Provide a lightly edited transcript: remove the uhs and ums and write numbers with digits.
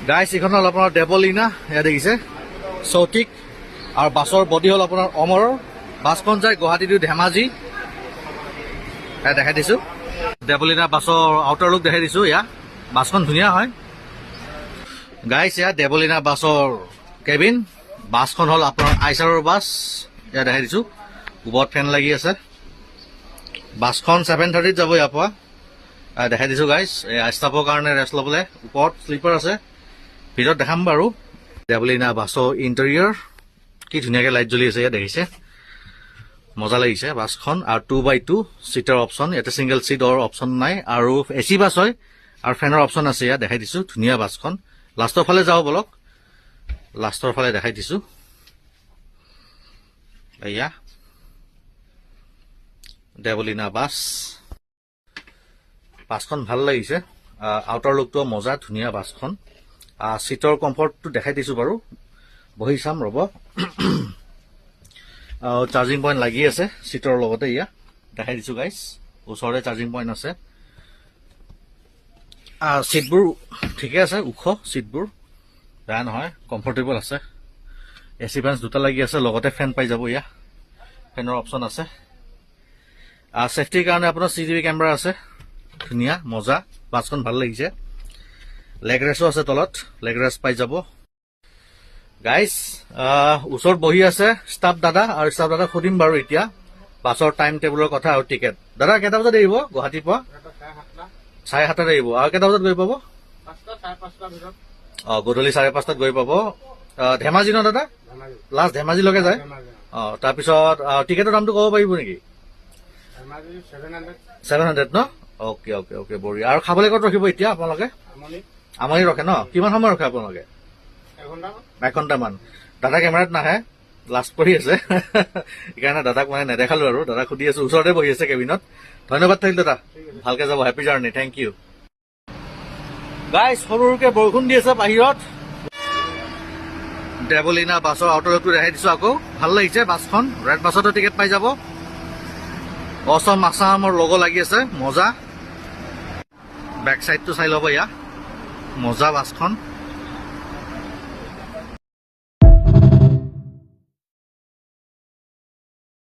গাইছ এইখন হ'ল আপোনাৰ দেৱলীনা, এয়া দেখিছে চৌতিক, আৰু বাছৰ বডি হ'ল আপোনাৰ অমৰৰ। বাছখন যায় গুৱাহাটী টু ধেমাজি, এয়া দেখাই দিছোঁ। দেৱলীনা বাছৰ আউটাৰ লুক দেখাই দিছোঁ। এয়া বাছখন ধুনীয়া হয় গাইছ। এয়া দেৱলীনা বাছৰ কেবিন। বাছখন হ'ল আপোনাৰ আইচাৰৰ বাছ, এয়া দেখাই দিছোঁ। ওপৰত ফেন লাগি আছে। বাছখন 7:30 যাব ইয়াৰ পৰা, দেখাই দিছোঁ গাইছ। ষ্টাফৰ কাৰণে ৰেষ্ট ল'বলৈ ওপৰত শ্লিপাৰ আছে, ভিতৰত দেখাম বাৰু। দেৱলীনা বাছৰ ইণ্টেৰিয়ৰ কি ধুনীয়াকৈ লাইট জ্বলি আছে, ইয়াত দেখিছে, মজা লাগিছে বাছখন। আৰু 2x2 চিটৰ অপশ্যন, ইয়াতে ছিংগল চিটৰ অপশ্যন নাই, আৰু AC বাছ হয় আৰু ফেনৰ অপশ্যন আছে। ইয়াত দেখাই দিছোঁ, ধুনীয়া বাছখন। লাষ্টৰ ফালে যাওঁ বলক, লাষ্টৰ ফালে দেখাই দিছোঁ। এয়া দেৱলীনা বাছ, বাছখন ভাল লাগিছে। আউটাৰ লুকটো মজা, ধুনীয়া বাছখন। চিটৰ কমফৰ্টটো দেখাই দিছোঁ বাৰু, বহি চাম ৰ'ব। চাৰ্জিং পইণ্ট লাগি আছে চিটৰ লগতে, ইয়া দেখাই দিছোঁ গাইছ। ওচৰতে চাৰ্জিং পইণ্ট আছে। চিটবোৰ ঠিকে আছে, ওখ চিটবোৰ, বেয়া নহয়, কমফৰ্টেবল আছে। AC ফেন্স দুটা লাগি আছে, লগতে ফেন পাই যাব। ইয়া ফেনৰ অপশ্যন আছে। ছেফটিৰ কাৰণে আপোনাৰ CCTV কেমেৰা আছে, ধুনীয়া মজা। বাছখন ভাল লাগিছে। লেগ ৰেছো আছে তলত, লেগ ৰেষ্ট পাই যাব গাইজ। ওচৰত বহি আছে ষ্টাফ দাদা, আৰু ষ্টাফ দাদাক সুধিম বাৰু এতিয়া বাছৰ টাইম টেবুলৰ কথা আৰু টিকেট। দাদা কেইটা বজাত এৰিব গুৱাহাটীৰ পৰা? 7:30 এৰিব। আৰু কেইটা বজাত গৈ পাব? গধূলি 5:30 গৈ পাব। ধেমাজি ন দাদা? লাষ্ট ধেমাজিলৈকে যায়। তাৰপিছত টিকেটৰ দামটো ক'ব পাৰিব নেকি? 700 ন? অ'কে অ'কে অ'কে, বঢ়িয়া। আৰু খাবলৈ ক'ত ৰখিব এতিয়া আপোনালোকে? আমনি ৰখে ন? কিমান সময় ৰখে আপোনালোকে? 1 ঘণ্টামান। দাদা কেমেৰাত নাহে, লাষ্ট কৰি আছে সেইকাৰণে দাদাক মানে নেদেখালো আৰু। দাদাক সুধি আছো, ওচৰতে বহি আছে কেবিনত। ধন্যবাদ থাকিল দাদা, ভালকে যাব, happy journey, thank you guys. সৰু সৰুকে বৰষুণ দি আছে বাহিৰত। দেৱলীনা বাছৰ আউটাৰ লুকটো দেখাই দিছো আকৌ, ভাল লাগিছে বাছখন। ৰেড বাছতো টিকেট পাই যাব। অসম আছামৰ লগ' লাগি আছে, মজা। বেক চাইডটো চাই ল'ব, ইয়া মজা বাছখন।